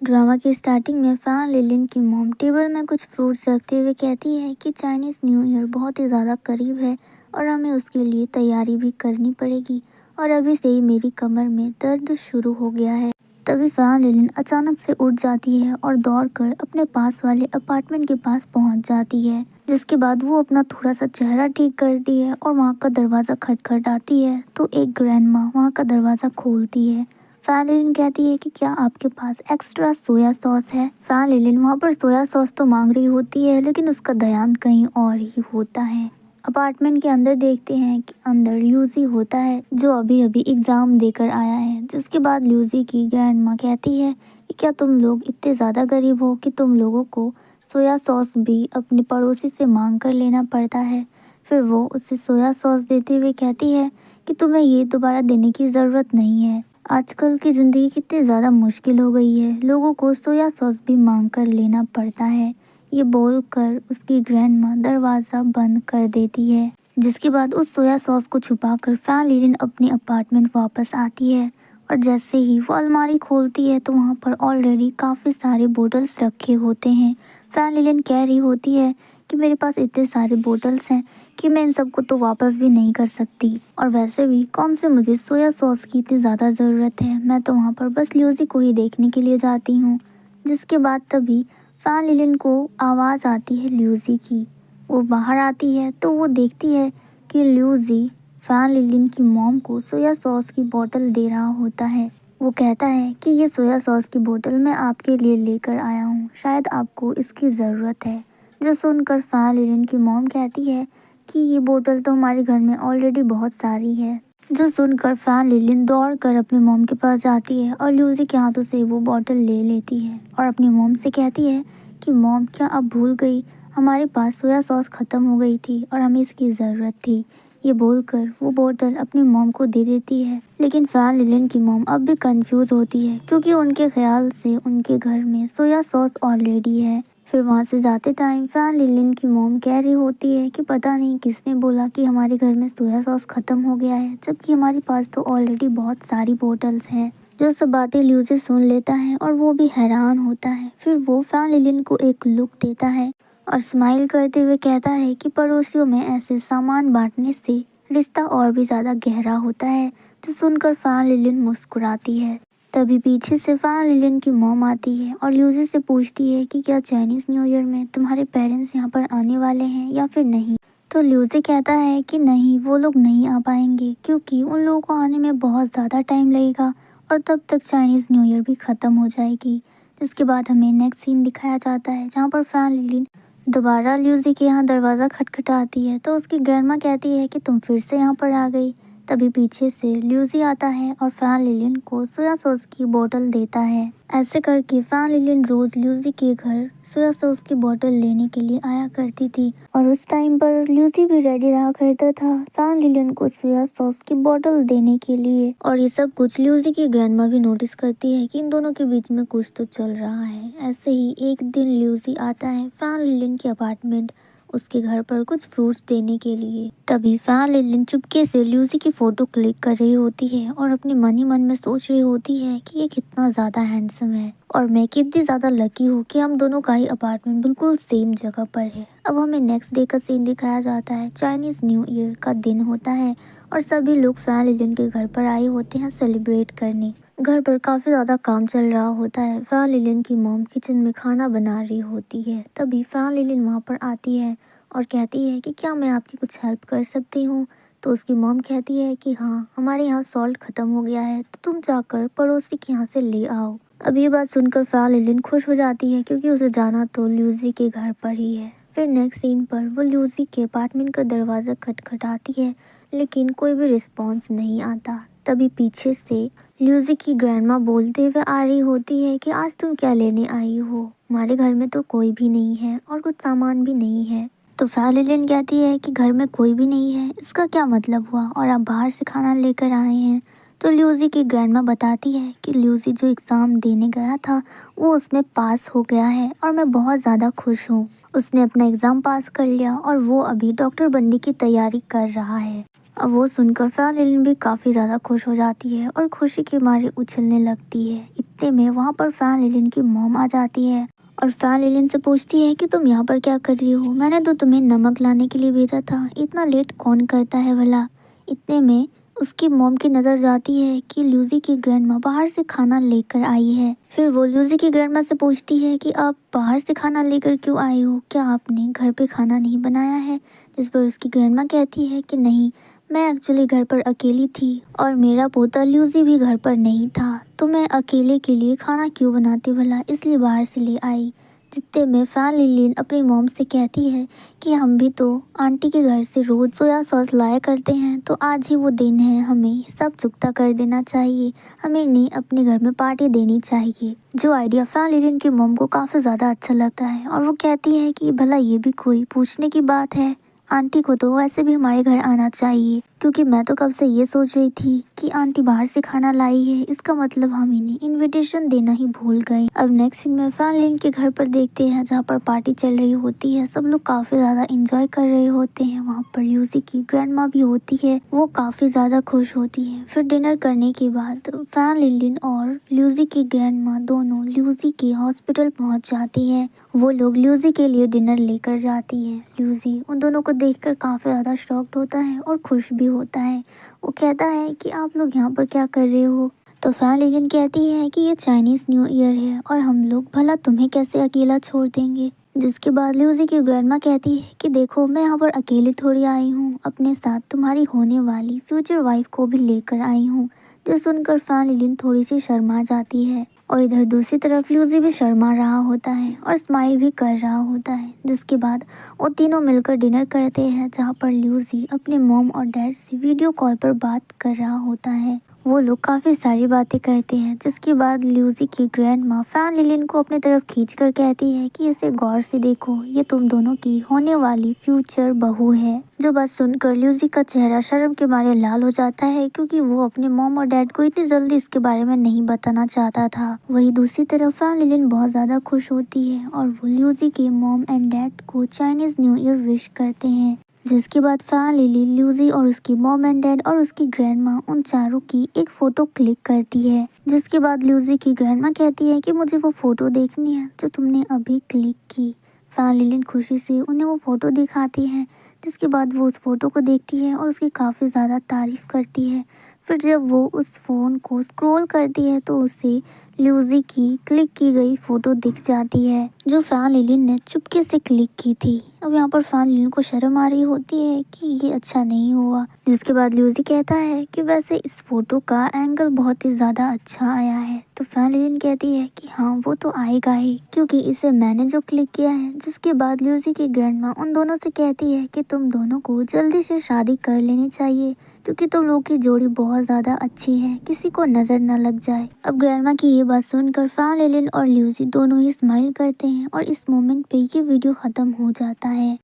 Drama की starting में fan linen की मॉम टेबल में कुछ फ्रूट्स रखते हुए कहती है कि चाइनीज़ न्यू ईयर बहुत ही ज़्यादा करीब है और हमें उसके लिए तैयारी भी करनी पड़ेगी और अभी से ही मेरी कमर में दर्द शुरू हो गया है। तभी फैन लिलिन अचानक से उठ जाती है और दौड़कर अपने पास वाले अपार्टमेंट के पास पहुंच जाती है, जिसके बाद वो अपना थोड़ा सा चेहरा ठीक करती है और वहाँ का दरवाज़ा खटखटाती है तो एक ग्रैंडमा वहाँ का दरवाज़ा खोलती है। फैन लिलिन कहती है कि क्या आपके पास एक्स्ट्रा सोया सॉस है। फैन लिलिन वहाँ पर सोया सॉस तो मांग रही होती है लेकिन उसका ध्यान कहीं और ही होता है। अपार्टमेंट के अंदर देखते हैं कि अंदर ल्यूसी होता है जो अभी अभी एग्ज़ाम देकर आया है, जिसके बाद ल्यूसी की ग्रैंड माँ कहती है कि क्या तुम लोग इतने ज़्यादा गरीब हो कि तुम लोगों को सोया सॉस भी अपने पड़ोसी से मांग कर लेना पड़ता है। फिर वो उसे सोया सॉस देते हुए कहती है कि तुम्हें ये दोबारा देने की ज़रूरत नहीं है। आजकल की ज़िंदगी कितनी ज़्यादा मुश्किल हो गई है, लोगों को सोया सॉस भी मांग कर लेना पड़ता है। ये बोलकर उसकी ग्रैंडमा दरवाज़ा बंद कर देती है, जिसके बाद उस सोया सॉस को छुपाकर फैन लिलिन अपने अपार्टमेंट वापस आती है और जैसे ही वो अलमारी खोलती है तो वहाँ पर ऑलरेडी काफ़ी सारे बोतल्स रखे होते हैं। फैन लिलिन कह रही होती है कि मेरे पास इतने सारे बोतल्स हैं कि मैं इन सबको तो वापस भी नहीं कर सकती और वैसे भी कौन से मुझे सोया सॉस की इतनी ज़्यादा ज़रूरत है, मैं तो वहाँ पर बस ल्यूसी को ही देखने के लिए जाती हूँ। जिसके बाद तभी फैन लिलिन को आवाज़ आती है ल्यूसी की। वो बाहर आती है तो वो देखती है कि ल्यूसी फैन लिलिन की मॉम को सोया सॉस की बोतल दे रहा होता है। वो कहता है कि ये सोया सॉस की बोतल मैं आपके लिए लेकर आया हूँ, शायद आपको इसकी ज़रूरत है। जो सुनकर फैन लिलिन की मॉम कहती है कि ये बोतल तो हमारे घर में ऑलरेडी बहुत सारी है। जो सुनकर फैन लिलिन दौड़कर अपनी मॉम के पास जाती है और ल्यूसी के हाथों से वो बोतल ले लेती है और अपनी मॉम से कहती है कि मॉम क्या आप भूल गई, हमारे पास सोया सॉस ख़त्म हो गई थी और हमें इसकी ज़रूरत थी। ये बोलकर वो बोतल अपनी मॉम को दे देती है, लेकिन फैन लिलिन की मॉम अब भी कंफ्यूज होती है क्योंकि उनके ख्याल से उनके घर में सोया सॉस ऑलरेडी है। फिर वहाँ से जाते टाइम फैन लिलिन की मॉम कह रही होती है कि पता नहीं किसने बोला कि हमारे घर में सोया सॉस ख़त्म हो गया है, जबकि हमारे पास तो ऑलरेडी बहुत सारी बोतल्स हैं। जो सब बातें ल्यूसी सुन लेता है और वो भी हैरान होता है। फिर वो फैन लिलिन को एक लुक देता है और स्माइल करते हुए कहता है कि पड़ोसियों में ऐसे सामान बांटने से रिश्ता और भी ज़्यादा गहरा होता है। जो सुनकर फैन लिलिन मुस्कुराती है। तभी पीछे से फैन लिलिन की मॉम आती है और ल्यूसी से पूछती है कि क्या चाइनीज़ न्यू ईयर में तुम्हारे पेरेंट्स यहाँ पर आने वाले हैं या फिर नहीं। तो ल्यूसी कहता है कि नहीं, वो लोग नहीं आ पाएंगे क्योंकि उन लोगों को आने में बहुत ज़्यादा टाइम लगेगा और तब तक चाइनीज़ न्यू ईयर भी ख़त्म हो जाएगी। जिसके बाद हमें नेक्स्ट सीन दिखाया जाता है जहाँ पर फैन लिलिन दोबारा ल्यूसी के यहाँ दरवाज़ा खटखटाती है तो उसकी ग्रैंडमा कहती है कि तुम फिर से यहाँ पर आ गई। तभी पीछे से ल्यूसी आता है और फैन लिलिन को सोया सॉस की बोतल देता है। ऐसे करके फैन लिलिन रोज ल्यूसी के घर सोया सॉस की बोतल लेने के लिए आया करती थी और उस टाइम पर ल्यूसी भी रेडी रहा करता था फैन लिलिन को सोया सॉस की बोतल देने के लिए। और ये सब कुछ ल्यूसी की ग्रैंडमा भी नोटिस करती है कि इन दोनों के बीच में कुछ तो चल रहा है। ऐसे ही एक दिन ल्यूसी आता है फैन लिलिन के अपार्टमेंट उसके घर पर कुछ फ्रूट्स देने के लिए। तभी फैन लिलिन चुपके से ल्यूसी की फोटो क्लिक कर रही होती है और अपने मन ही मन में सोच रही होती है कि ये कितना ज़्यादा हैंडसम है और मैं कितनी ज़्यादा लकी हूँ कि हम दोनों का ही अपार्टमेंट बिल्कुल सेम जगह पर है। अब हमें नेक्स्ट डे का सीन दिखाया जाता है। चाइनीज़ न्यू ईयर का दिन होता है और सभी लोग फैन लिलिन के घर पर आए होते हैं सेलिब्रेट करने। घर पर काफ़ी ज़्यादा काम चल रहा होता है। फैन लिलिन की मॉम किचन में खाना बना रही होती है। तभी फैन लिलिन वहाँ पर आती है और कहती है कि क्या मैं आपकी कुछ हेल्प कर सकती हूँ। तो उसकी मॉम कहती है कि हाँ, हमारे यहाँ सॉल्ट ख़त्म हो गया है तो तुम जाकर पड़ोसी के यहाँ से ले आओ। अब ये बात सुनकर फैन लिलिन खुश हो जाती है क्योंकि उसे जाना तो ल्यूसी के घर पर ही है। फिर नेक्स्ट सीन पर वो ल्यूसी के अपार्टमेंट का दरवाज़ा खटखटाती है लेकिन कोई भी रिस्पॉन्स नहीं आता। तभी पीछे से ल्यूसी की ग्रैंडमा बोलते हुए आ रही होती है कि आज तुम क्या लेने आई हो, हमारे घर में तो कोई भी नहीं है और कुछ सामान भी नहीं है। तो फैन लिलिन कहती है कि घर में कोई भी नहीं है इसका क्या मतलब हुआ और आप बाहर से खाना लेकर आए हैं। तो ल्यूसी की ग्रैंडमा बताती है कि ल्यूसी जो एग्ज़ाम देने गया था वो उसमें पास हो गया है और मैं बहुत ज़्यादा खुश हूँ। उसने अपना एग्ज़ाम पास कर लिया और वो अभी डॉक्टर बनने की तैयारी कर रहा है। अब वो सुनकर फैन भी काफ़ी ज़्यादा खुश हो जाती है और खुशी के मारे उछलने लगती है। इतने में वहाँ पर फैन की मॉम आ जाती है और फैन से पूछती है कि तुम यहाँ पर क्या कर रही हो? मैंने तो तुम्हें नमक लाने के लिए भेजा था, इतना लेट कौन करता है भला? इतने में उसकी मॉम की नज़र जाती है कि ल्यूजी की ग्रैंडमा बाहर से खाना लेकर आई है। फिर वो ल्यूजी की ग्रैंडमा से पूछती है कि आप बाहर से खाना लेकर क्यों आई हो? क्या आपने घर पे खाना नहीं बनाया है? जिस पर उसकी ग्रैंडमा कहती है कि नहीं, मैं एक्चुअली घर पर अकेली थी और मेरा पोता ल्यूजी भी घर पर नहीं था, तो मैं अकेले के लिए खाना क्यों बनाती भला, इसलिए बाहर से ले आई। जितने में फैन अपनी मॉम से कहती है कि हम भी तो आंटी के घर से रोज़ सोया सॉस लाया करते हैं, तो आज ही वो दिन है, हमें सब चुकता कर देना चाहिए, हमें इन्हें अपने घर में पार्टी देनी चाहिए। जो आइडिया फैन की मॉम को काफ़ी ज़्यादा अच्छा लगता है और वो कहती है कि भला ये भी कोई पूछने की बात है, आंटी को तो वैसे भी हमारे घर आना चाहिए, क्योंकि मैं तो कब से ये सोच रही थी कि आंटी बाहर से खाना लाई है, इसका मतलब हम इन्हें इनविटेशन देना ही भूल गए। अब नेक्स्ट सीन में फैन के घर पर देखते हैं जहाँ पर पार्टी चल रही होती है, सब लोग काफ़ी ज़्यादा इंजॉय कर रहे होते हैं। वहाँ पर ल्यूजी की ग्रैंडमा भी होती है, वो काफ़ी ज़्यादा खुश होती है। फिर डिनर करने के बाद फैन और ल्यूजी की ग्रैंडमा दोनों ल्यूजी के हॉस्पिटल पहुँच जाती है। वो लोग ल्यूजी के लिए डिनर लेकर जाती है। ल्यूजी उन दोनों को देखकर काफ़ी ज़्यादा शॉक्ड होता है और खुश भी होता है। वो कहता है कि आप लोग यहाँ पर क्या कर रहे हो? तो फैन कहती है कि ये चाइनीज़ न्यू ईयर है और हम लोग भला तुम्हें कैसे अकेला छोड़ देंगे। जिसके बाद ल्यूजी की ग्रैंडमा कहती है कि देखो, मैं यहाँ पर अकेली थोड़ी आई हूँ, अपने साथ तुम्हारी होने वाली फ्यूचर वाइफ को भी लेकर आई हूँ। जो सुनकर फैन थोड़ी सी शर्मा जाती है और इधर दूसरी तरफ ल्यूजी भी शर्मा रहा होता है और स्माइल भी कर रहा होता है। जिसके बाद वो तीनों मिलकर डिनर करते हैं, जहाँ पर ल्यूजी अपने मॉम और डैड से वीडियो कॉल पर बात कर रहा होता है। वो लोग काफ़ी सारी बातें करते हैं, जिसके बाद ल्यूजी की ग्रैंडमा फैन को अपनी तरफ खींचकर कहती है कि इसे गौर से देखो, ये तुम दोनों की होने वाली फ्यूचर बहू है। जो बात सुनकर ल्यूजी का चेहरा शर्म के मारे लाल हो जाता है, क्योंकि वो अपने मॉम और डैड को इतनी जल्दी इसके बारे में नहीं बताना चाहता था। वहीं दूसरी तरफ फैन बहुत ज़्यादा खुश होती है और वो ल्यूजी के मॉम एंड डैड को चाइनीज़ न्यू ईयर विश करते हैं। जिसके बाद फैन ल्यूजी और उसकी मॉम एंड डैड और उसकी ग्रैंडमा उन चारों की एक फ़ोटो क्लिक करती है। जिसके बाद ल्यूजी की ग्रैंडमा कहती है कि मुझे वो फ़ोटो देखनी है जो तुमने अभी क्लिक की। फैन खुशी से उन्हें वो फ़ोटो दिखाती है। जिसके बाद वो उस फ़ोटो को देखती है और उसकी काफ़ी ज़्यादा तारीफ़ करती है। फिर जब वो उस फ़ोन को स्क्रॉल करती है तो उसे ल्यूजी की क्लिक की गई फ़ोटो दिख जाती है, जो फैन ने चुपके से क्लिक की थी। अब यहाँ पर फैन को शर्म आ रही होती है कि ये अच्छा नहीं हुआ। जिसके बाद ल्यूजी कहता है कि वैसे इस फ़ोटो का एंगल बहुत ही ज़्यादा अच्छा आया है। तो फैन कहती है कि हाँ, वो तो आएगा ही, क्योंकि इसे मैंने जो क्लिक किया है। जिसके बाद ल्यूजी की ग्रैंडमा उन दोनों से कहती है कि तुम दोनों को जल्दी से शादी कर लेनी चाहिए, क्योंकि तुम लोग की जोड़ी बहुत ज़्यादा अच्छी है, किसी को नज़र न लग जाए। अब ग्रैंडमा की ये बात सुनकर फैन और ल्यूजी दोनों ही स्माइल करते हैं और इस मोमेंट पे ये वीडियो ख़त्म हो जाता है।